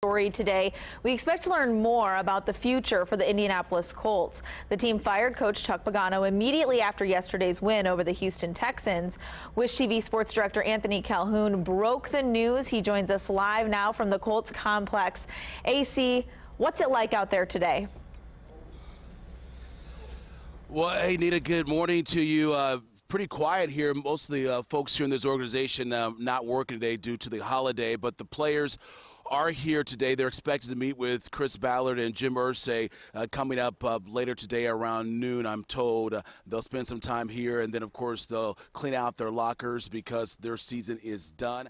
Story today. We expect to learn more about the future for the Indianapolis Colts. The team fired coach Chuck Pagano immediately after yesterday's win over the Houston Texans. Wish TV sports director Anthony Calhoun broke the news. He joins us live now from the Colts complex. AC, what's it like out there today? Well, hey, Nita, good morning to you. Pretty quiet here. Most of the folks here in this organization not working today due to the holiday, but the players are here today. They're expected to meet with Chris Ballard and Jim Irsay coming up later today around noon, I'm told. They'll spend some time here, and then, of course, they'll clean out their lockers because their season is done.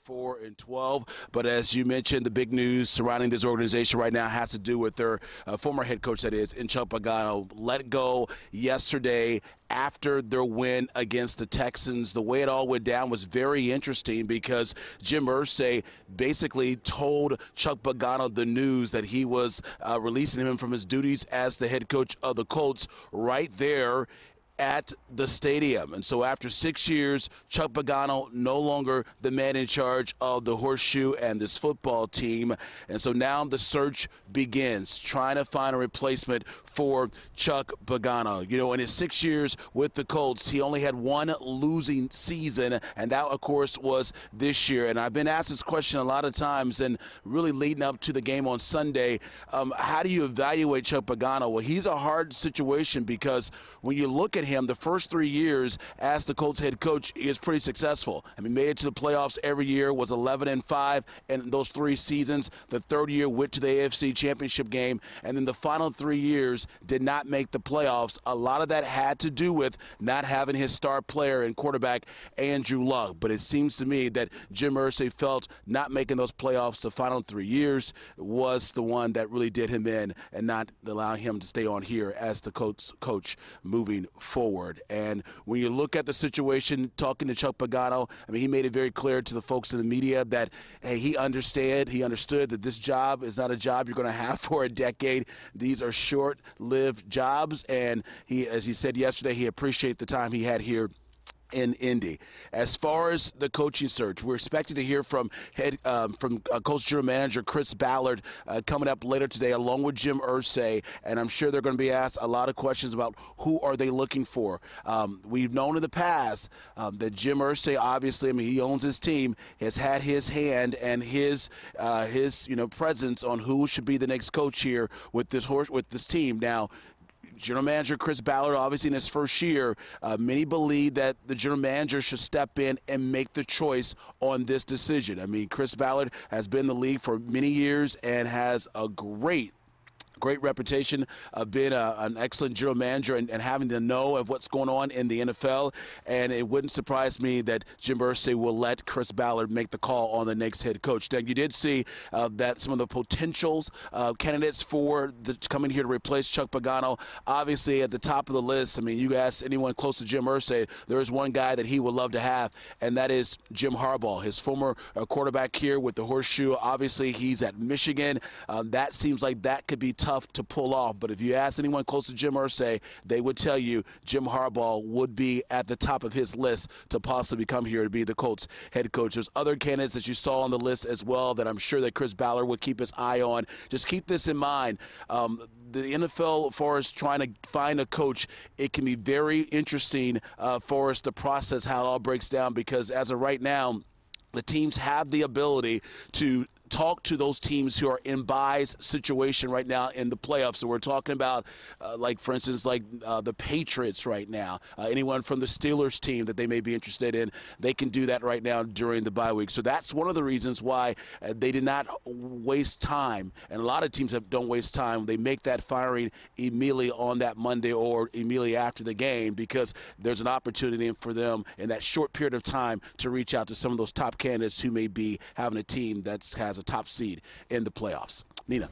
4-12, but as you mentioned, the big news surrounding this organization right now has to do with their former head coach, that is, Chuck Pagano, let go yesterday after their win against the Texans. The way it all went down was very interesting because Jim Irsay basically told Chuck Pagano the news that he was releasing him from his duties as the head coach of the Colts right there at the stadium. And so after 6 years, Chuck Pagano no longer the man in charge of the Horseshoe and this football team. And so now the search begins, trying to find a replacement for Chuck Pagano. You know, in his 6 years with the Colts, he only had one losing season, and that, of course, was this year. And I've been asked this question a lot of times, and really leading up to the game on Sunday, how do you evaluate Chuck Pagano? Well, he's a hard situation because when you look at him, the first 3 years as the Colts head coach, he is pretty successful. I mean, made it to the playoffs every year, was 11-5 in those 3 seasons. The third year went to the AFC Championship game, and then the final 3 years did not make the playoffs. A lot of that had to do with not having his star player and quarterback Andrew Luck. But it seems to me that Jim Irsay felt not making those playoffs the final 3 years was the one that really did him in and not allowing him to stay on here as the coach moving forward. And when you look at the situation, talking to Chuck Pagano, I mean, he made it very clear to the folks in the media that, hey, he understood that this job is not a job you're going to have for a decade. These are short-lived jobs, and he, as he said yesterday, he appreciated the time he had here in Indy. As far as the coaching search, we're expecting to hear from Colts general manager Chris Ballard coming up later today, along with Jim Irsay, and I'm sure they're going to be asked a lot of questions about who are they looking for. We've known in the past that Jim Irsay, obviously, I mean, he owns his team, has had his hand and his presence on who should be the next coach here with this team. Now, General Manager Chris Ballard, obviously in his first year, many believe that the general manager should step in and make the choice on this decision. I mean, Chris Ballard has been in the league for many years and has a great reputation of being an excellent general manager and having the know of what's going on in the NFL. And it wouldn't surprise me that Jim Irsay will let Chris Ballard make the call on the next head coach. Now, you did see that some of the potentials candidates for coming here to replace Chuck Pagano, obviously at the top of the list. I mean, you ask anyone close to Jim Irsay, there is one guy that he would love to have, and that is Jim Harbaugh, his former quarterback here with the Horseshoe. Obviously, he's at Michigan. That seems like that could be tough to pull off, but if you ask anyone close to Jim Irsay, they would tell you Jim Harbaugh would be at the top of his list to possibly come here to be the Colts head coach. There's other candidates that you saw on the list as well that I'm sure that Chris Ballard would keep his eye on. Just keep this in mind. The NFL, as far as trying to find a coach, it can be very interesting for us to process how it all breaks down, because as of right now, the teams have the ability to talk to those teams who are in buys situation right now in the playoffs. So we're talking about, like, for instance, like the Patriots right now. Anyone from the Steelers team that they may be interested in, they can do that right now during the bye week. So that's one of the reasons why they did not waste time. And a lot of teams don't waste time. They make that firing immediately on that Monday or immediately after the game, because there's an opportunity for them in that short period of time to reach out to some of those top candidates who may be having a team that has a top seed in the playoffs. Nina.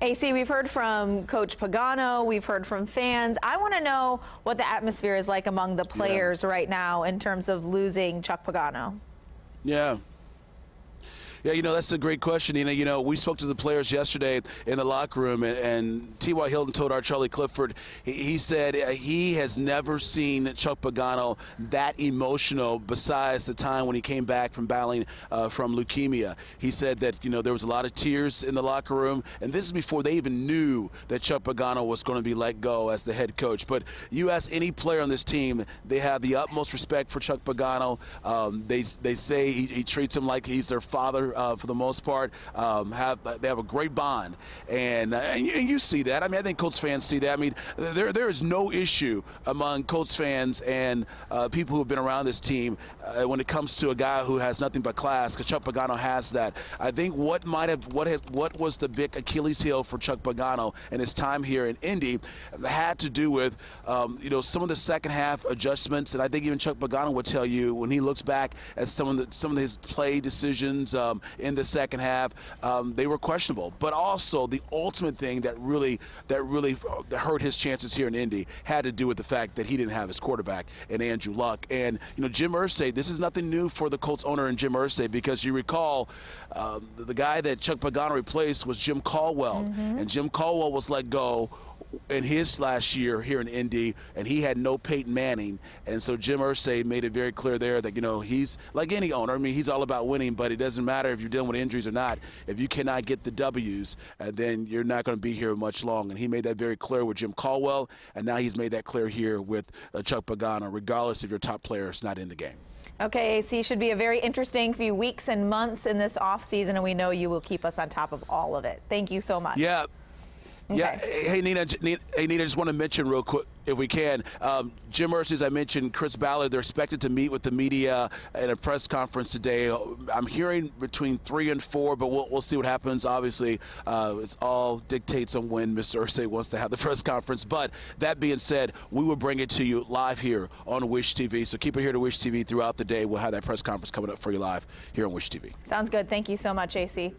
AC, we've heard from Coach Pagano, we've heard from fans. I want to know what the atmosphere is like among the players right now in terms of losing Chuck Pagano. Yeah. Yeah, that's a great question, Nina. We spoke to the players yesterday in the locker room, and T.Y. Hilton told our Charlie Clifford, he said he has never seen Chuck Pagano that emotional besides the time when he came back from battling from leukemia. He said that, there was a lot of tears in the locker room, and this is before they even knew that Chuck Pagano was going to be let go as the head coach. But you ask any player on this team, they have the utmost respect for Chuck Pagano. They say he treats him like he's their father for the most part. They have a great bond, and you see that. I think Colts fans see that. There is no issue among Colts fans and people who have been around this team when it comes to a guy who has nothing but class, because Chuck Pagano has that. I think what was the big Achilles heel for Chuck Pagano and his time here in Indy had to do with some of the second half adjustments, and I think even Chuck Pagano would tell you when he looks back at some of his play decisions in the second half, they were questionable. But also the ultimate thing that really hurt his chances here in Indy had to do with the fact that he didn't have his quarterback in Andrew Luck. And Jim Irsay, this is nothing new for the Colts owner and Jim Irsay, because you recall the guy that Chuck Pagano replaced was Jim Caldwell, and Jim Caldwell was let go in his last year here in Indy, and he had no Peyton Manning. And so Jim Irsay made it very clear there that, he's like any owner. He's all about winning, but it doesn't matter if you're dealing with injuries or not. If you cannot get the W's, then you're not going to be here much long. And he made that very clear with Jim Caldwell, and now he's made that clear here with Chuck Pagano, regardless if your top player is not in the game. Okay, AC, should be a very interesting few weeks and months in this offseason, and we know you will keep us on top of all of it. Thank you so much. Yeah. Okay. Yeah. Hey, Nina, I just want to mention real quick, if we can, Jim Irsay, as I mentioned, Chris Ballard, they're expected to meet with the media in a press conference today. I'm hearing between 3 and 4, but we'll see what happens. Obviously, it all dictates on when Mr. Irsay wants to have the press conference. But that being said, we will bring it to you live here on Wish TV. So keep it here to Wish TV throughout the day. We'll have that press conference coming up for you live here on Wish TV. Sounds good. Thank you so much, AC.